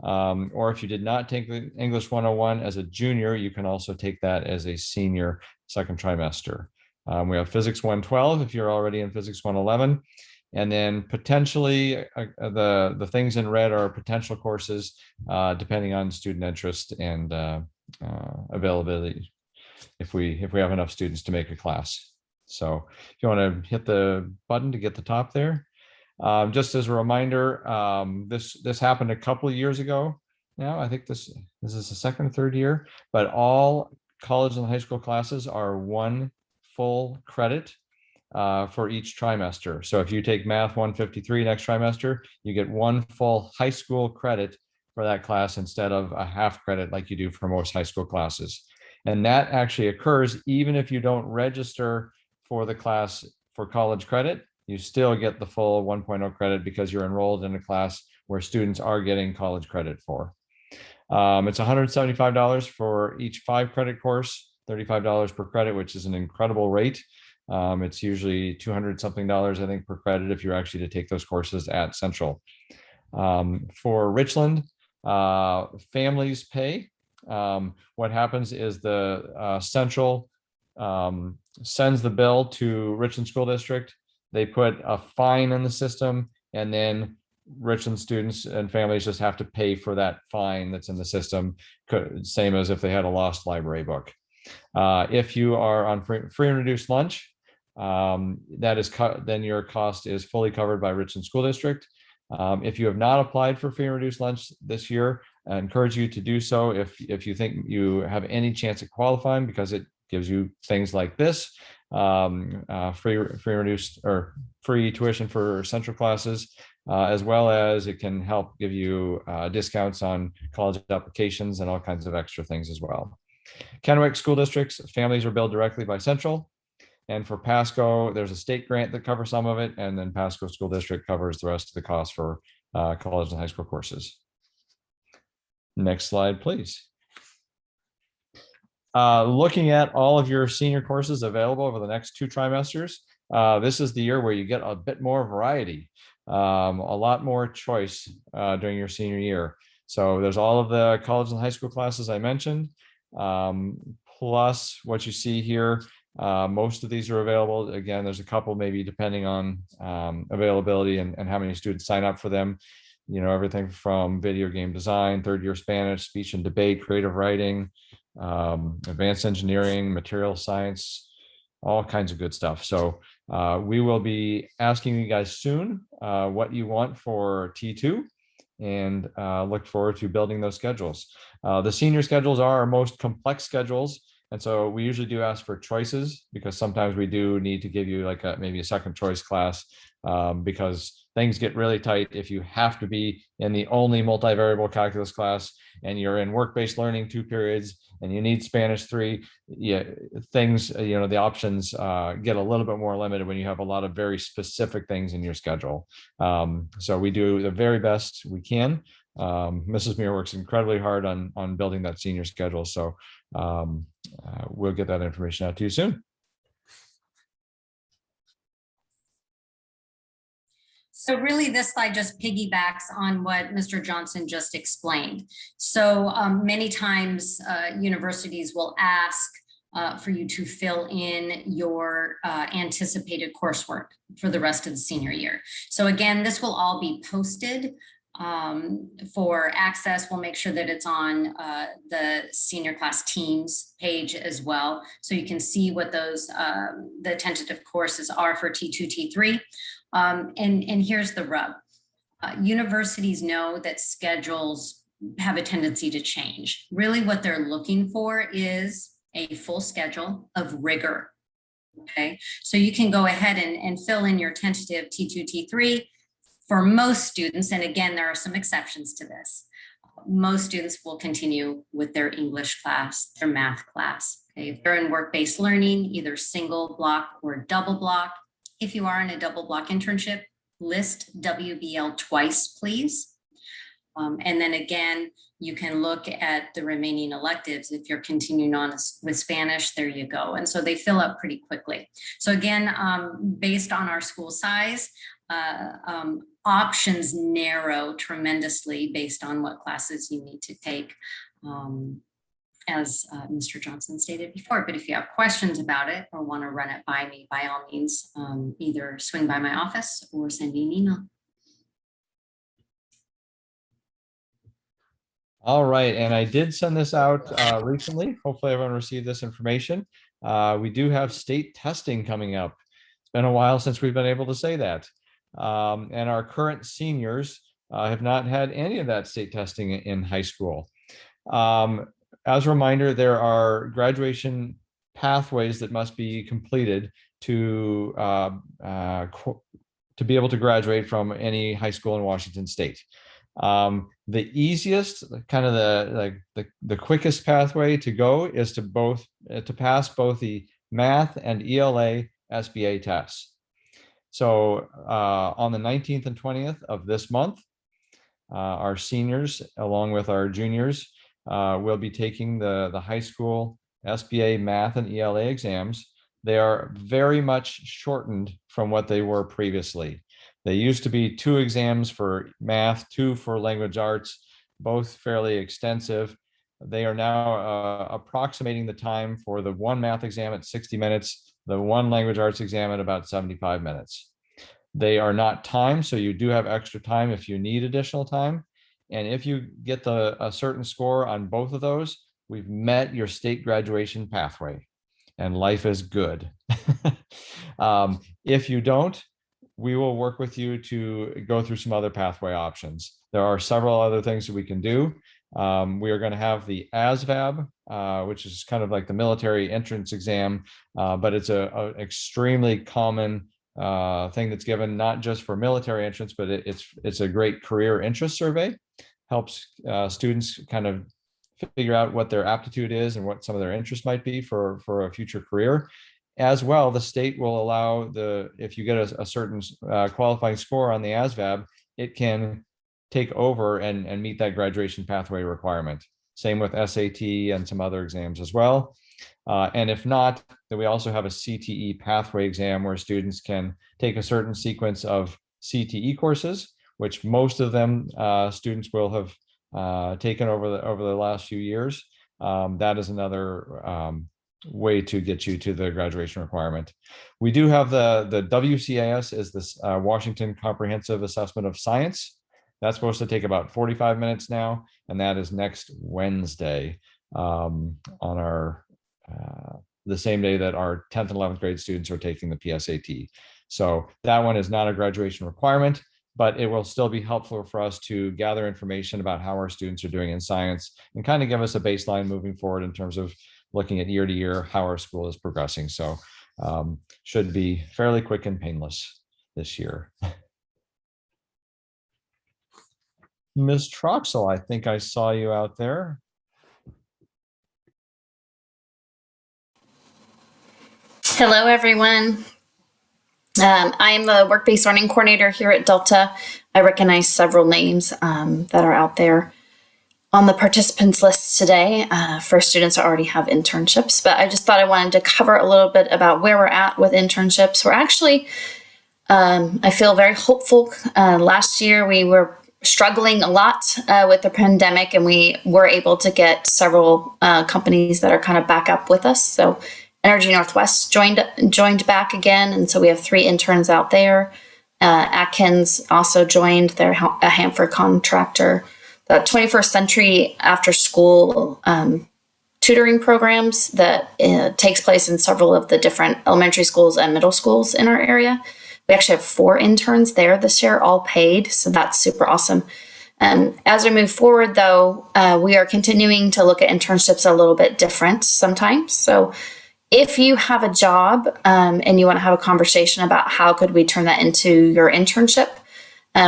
Or if you did not take the English 101 as a junior, you can also take that as a senior second trimester. We have Physics 112 if you're already in Physics 111. And then potentially the things in red are potential courses depending on student interest and availability if we have enough students to make a class. So if you want to hit the button to get the top there. Just as a reminder, this happened a couple of years ago. Now I think this is the second or third year, but all college and high school classes are 1 full credit for each trimester. So if you take Math 153 next trimester, you get 1 full high school credit for that class instead of a half credit like you do for most high school classes. And that actually occurs even if you don't register for the class for college credit. You still get the full 1.0 credit because you're enrolled in a class where students are getting college credit for. It's $175 for each 5 credit course, $35 per credit, which is an incredible rate. It's usually $200 something, I think, per credit if you're actually to take those courses at Central. For Richland, families pay. What happens is the Central sends the bill to Richland School District. They put a fine in the system, and then Richland students and families just have to pay for that fine that's in the system, same as if they had a lost library book. If you are on free and reduced lunch, that is then your cost is fully covered by Richland School District. If you have not applied for free and reduced lunch this year, I encourage you to do so if you think you have any chance of qualifying, because it gives you things like this, free reduced or free tuition for Central classes, as well as it can help give you discounts on college applications and all kinds of extra things as well. Kennewick School Districts, families are billed directly by Central. And for Pasco, there's a state grant that covers some of it, and then Pasco School District covers the rest of the cost for college and high school courses. Next slide, please. Looking at all of your senior courses available over the next 2 trimesters, this is the year where you get a bit more variety, a lot more choice during your senior year. So there's all of the college and high school classes I mentioned, plus what you see here. Most of these are available. Again, there's a couple maybe depending on availability and how many students sign up for them. You know, everything from video game design, 3rd year Spanish, speech and debate, creative writing, advanced engineering, material science, all kinds of good stuff. So we will be asking you guys soon what you want for T2, and look forward to building those schedules. The senior schedules are our most complex schedules. And so we usually do ask for choices, because sometimes we do need to give you like maybe a second choice class, because things get really tight if you have to be in the only multivariable calculus class and you're in work-based learning 2 periods and you need Spanish 3. Yeah, things, you know, the options get a little bit more limited when you have a lot of very specific things in your schedule. So we do the very best we can. Mrs. Muir works incredibly hard on building that senior schedule. So we'll get that information out to you soon. So really this slide just piggybacks on what Mr. Johnson just explained. So many times universities will ask for you to fill in your anticipated coursework for the rest of the senior year. So again, this will all be posted for access. We'll make sure that it's on the senior class teams page as well, so you can see what those the tentative courses are for T2, T3. And here's the rub. Universities know that schedules have a tendency to change. Really what they're looking for is a full schedule of rigor. Okay, so you can go ahead and fill in your tentative T2, T3. For most students, and again, there are some exceptions to this, most students will continue with their English class, their math class. Okay? If they're in work-based learning, either single block or double block. If you are in a double block internship, list WBL twice, please. And then again, you can look at the remaining electives. If you're continuing on with Spanish, there you go. And so they fill up pretty quickly. So again, based on our school size, options narrow tremendously based on what classes you need to take, as Mr. Johnson stated before. But if you have questions about it or want to run it by me, by all means, either swing by my office or send me an email. All right, and I did send this out recently. Hopefully everyone received this information. We do have state testing coming up. It's been a while since we've been able to say that. And our current seniors have not had any of that state testing in high school. As a reminder, there are graduation pathways that must be completed to be able to graduate from any high school in Washington State. The easiest, kind of the quickest pathway to go is to pass both the math and ELA SBA tests. So on the 19th and 20th of this month, our seniors, along with our juniors, will be taking the high school SBA math and ELA exams. They are very much shortened from what they were previously. They used to be 2 exams for math, 2 for language arts, both fairly extensive. They are now approximating the time for the 1 math exam at 60 minutes, the 1 language arts exam at about 75 minutes. They are not timed, so you do have extra time if you need additional time. And if you get a certain score on both of those, we've met your state graduation pathway and life is good. If you don't, we will work with you to go through some other pathway options. There are several other things that we can do. We are going to have the ASVAB, which is kind of like the military entrance exam, but it's an extremely common thing that's given not just for military entrance, but it's a great career interest survey. Helps students kind of figure out what their aptitude is and what some of their interests might be for a future career. As well, the state will allow if you get a certain qualifying score on the ASVAB, it can take over and meet that graduation pathway requirement. Same with SAT and some other exams as well. And if not, then we also have a CTE pathway exam where students can take a certain sequence of CTE courses, which most of them students will have taken over the last few years. That is another way to get you to the graduation requirement. We do have the WCAS is this Washington Comprehensive Assessment of Science. That's supposed to take about 45 minutes now, and that is next Wednesday on our the same day that our 10th and 11th grade students are taking the PSAT. So that one is not a graduation requirement, but it will still be helpful for us to gather information about how our students are doing in science and kind of give us a baseline moving forward in terms of looking at year to year how our school is progressing. So should be fairly quick and painless this year. Ms. Troxel, I think I saw you out there. Hello, everyone. I am the work-based learning coordinator here at Delta. I recognize several names that are out there on the participants list today for students that already have internships, but I just thought I wanted to cover a little bit about where we're at with internships. We're actually, I feel very hopeful. Last year we were struggling a lot with the pandemic, and we were able to get several companies that are kind of back up with us. So Energy Northwest joined back again, and so we have 3 interns out there. Atkins also joined. They're a Hanford contractor. The 21st Century After School tutoring programs that takes place in several of the different elementary schools and middle schools in our area. We actually have 4 interns there this year, all paid, so that's super awesome. As we move forward, though, we are continuing to look at internships a little bit different sometimes. So if you have a job and you want to have a conversation about how could we turn that into your internship,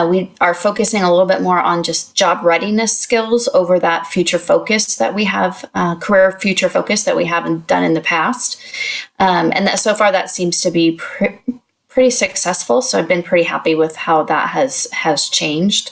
we are focusing a little bit more on just job readiness skills over that future focus that we have, career future focus that we haven't done in the past. And that so far that seems to be pretty successful. So I've been pretty happy with how that has changed.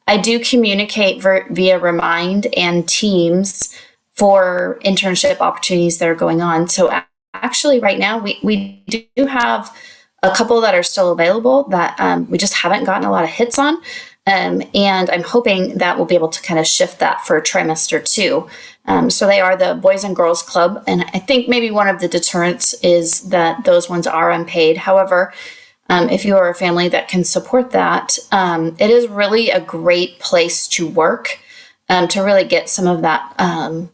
I do communicate via Remind and Teams for internship opportunities that are going on. So actually right now we do have a couple that are still available that we just haven't gotten a lot of hits on. And I'm hoping that we'll be able to kind of shift that for trimester 2. So they are the Boys and Girls Club. And I think maybe one of the deterrents is that those ones are unpaid. However, if you are a family that can support that, it is really a great place to work, to really get some of that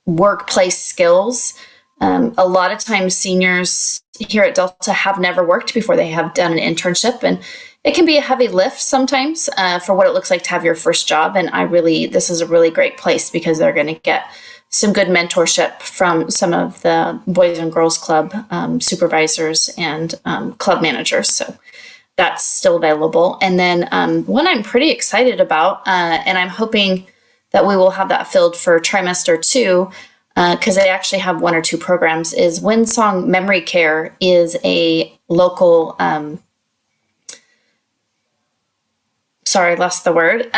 workplace skills. A lot of times seniors here at Delta have never worked before they have done an internship, and it can be a heavy lift sometimes for what it looks like to have your first job. And this is a really great place because they're going to get some good mentorship from some of the Boys and Girls Club supervisors and club managers. So that's still available. And then one I'm pretty excited about, and I'm hoping that we will have that filled for trimester 2, because they actually have 1 or 2 programs, is Windsong Memory Care is a local, sorry, I lost the word,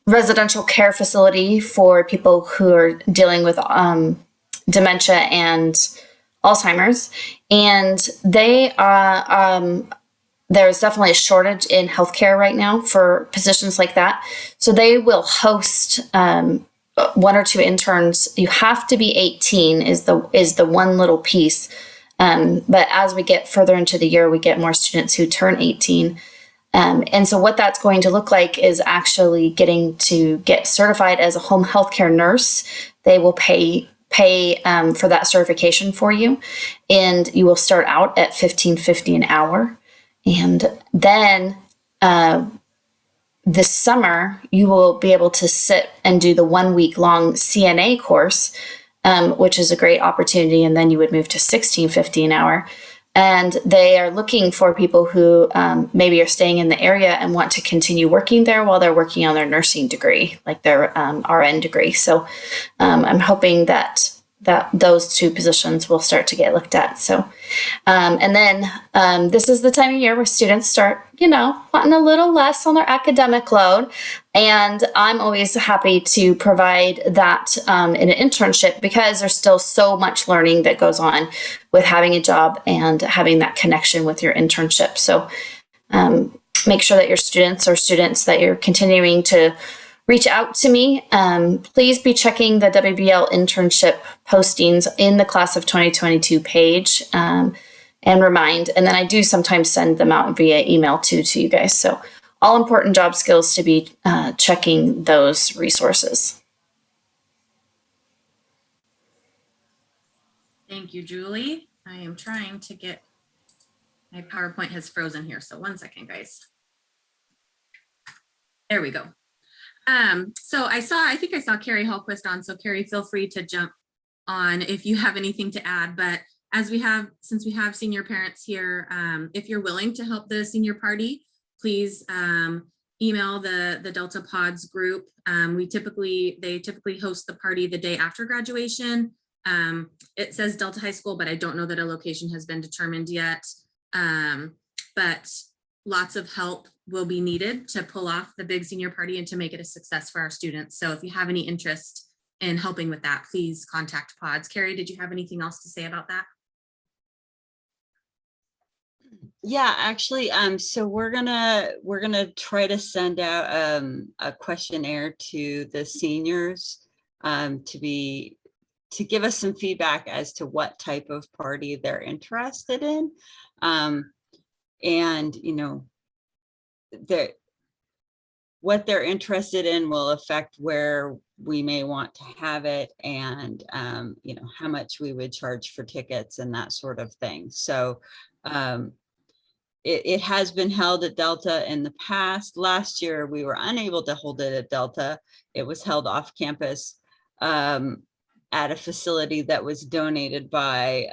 residential care facility for people who are dealing with dementia and Alzheimer's. And they are, there's definitely a shortage in healthcare right now for positions like that. So they will host 1 or 2 interns. You have to be 18 is the one little piece. But as we get further into the year, we get more students who turn 18. And so what that's going to look like is actually getting to get certified as a home healthcare nurse. They will pay for that certification for you, and you will start out at $15.50 an hour. And then this summer, you will be able to sit and do the 1-week-long CNA course, which is a great opportunity. And then you would move to $16.50 an hour. And they are looking for people who maybe are staying in the area and want to continue working there while they're working on their nursing degree, like their RN degree. So I'm hoping that those 2 positions will start to get looked at. So, and then this is the time of year where students start, wanting a little less on their academic load. And I'm always happy to provide that in an internship, because there's still so much learning that goes on with having a job and having that connection with your internship. So make sure that your students that you're continuing to reach out to me. Please be checking the WBL internship postings in the class of 2022 page and remind. And then I do sometimes send them out via email to you guys. So all important job skills to be checking those resources. Thank you, Julie. I am trying to get, my PowerPoint has frozen here. So 1 second, guys. There we go. So I think I saw Carrie Hallquist on. So Carrie, feel free to jump on if you have anything to add. But since we have senior parents here, if you're willing to help the senior party, please email the Delta Pods group. They typically host the party the day after graduation. It says Delta High School, but I don't know that a location has been determined yet. But lots of help will be needed to pull off the big senior party and to make it a success for our students. So if you have any interest in helping with that, please contact Pods. Carrie, did you have anything else to say about that? Yeah, actually, so we're gonna try to send out a questionnaire to the seniors to give us some feedback as to what type of party they're interested in, and what they're interested in will affect where we may want to have it, and how much we would charge for tickets and that sort of thing. So it has been held at Delta in the past. Last year we were unable to hold it at Delta. It was held off campus at a facility that was donated by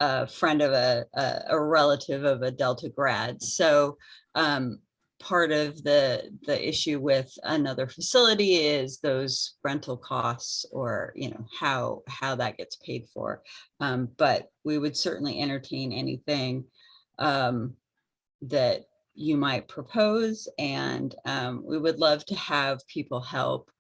a friend of a relative of a Delta grad. So part of the issue with another facility is those rental costs, or how that gets paid for. But we would certainly entertain anything that you might propose, and we would love to have people help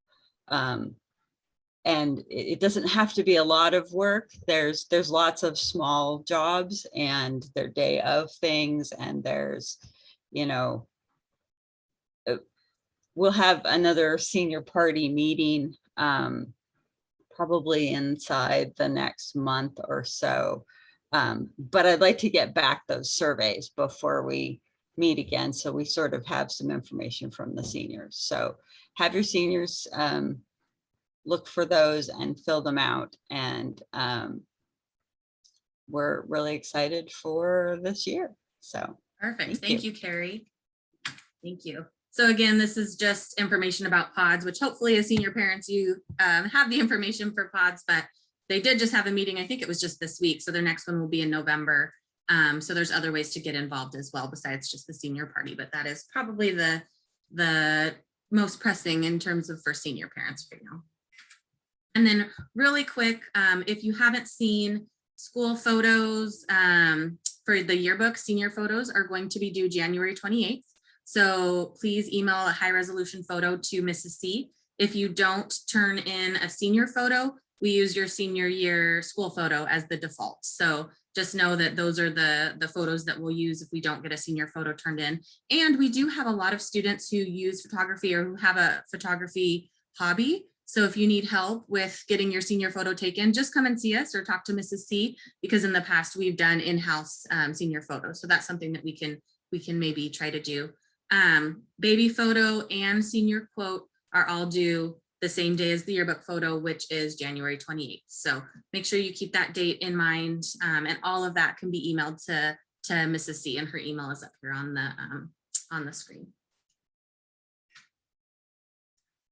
and it doesn't have to be a lot of work. There's lots of small jobs and their day of things, and there's, you know, we'll have another senior party meeting probably inside the next month or so. But I'd like to get back those surveys before we meet again, so we sort of have some information from the seniors. So have your seniors look for those and fill them out. And we're really excited for this year. So Perfect. Thank you, Carrie. Thank you. So again, this is just information about pods, which hopefully as senior parents, you have the information for pods, but they did just have a meeting. I think it was just this week. So their next one will be in November. So there's other ways to get involved as well, besides just the senior party, but that is probably the most pressing in terms of for senior parents right now. And then really quick, if you haven't seen school photos for the yearbook, senior photos are going to be due January 28th. So please email a high resolution photo to Mrs. C. If you don't turn in a senior photo, we use your senior year school photo as the default. So just know that those are the photos that we'll use if we don't get a senior photo turned in. And we do have a lot of students who use photography or who have a photography hobby. So if you need help with getting your senior photo taken, just come and see us or talk to Mrs. C, because in the past we've done in-house senior photos. So that's something that we can maybe try to do. Baby photo and senior quote are all due the same day as the yearbook photo, which is January 28th. So make sure you keep that date in mind, and all of that can be emailed to Mrs. C, and her email is up here on the screen.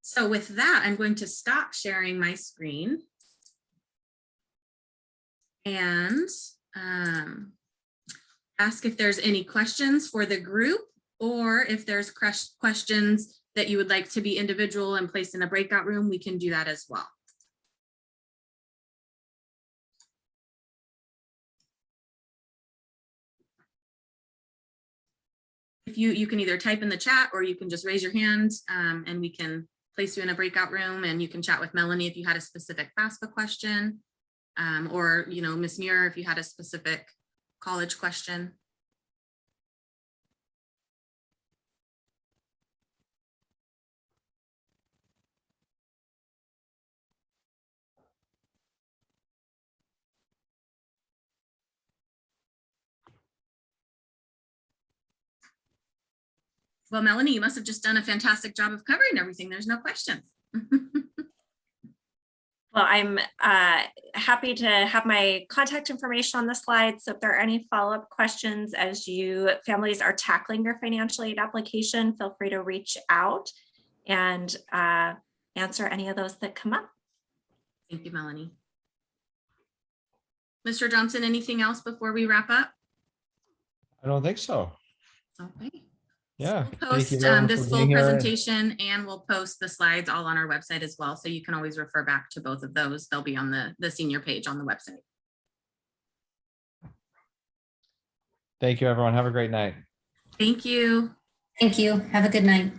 So with that, I'm going to stop sharing my screen and ask if there's any questions for the group, or if there's questions that you would like to be individual and placed in a breakout room, we can do that as well. If you can either type in the chat, or you can just raise your hand and we can place you in a breakout room, and you can chat with Melanie if you had a specific FAFSA question, or Ms. Muir if you had a specific college question. Well, Melanie, you must have just done a fantastic job of covering everything. There's no questions. Well, I'm happy to have my contact information on the slide. So if there are any follow-up questions as you families are tackling your financial aid application, feel free to reach out and answer any of those that come up. Thank you, Melanie. Mr. Johnson, anything else before we wrap up? I don't think so. Okay. Yeah. We'll post this full presentation, and we'll post the slides all on our website as well. So you can always refer back to both of those. They'll be on the senior page on the website. Thank you, everyone. Have a great night. Thank you. Thank you. Have a good night.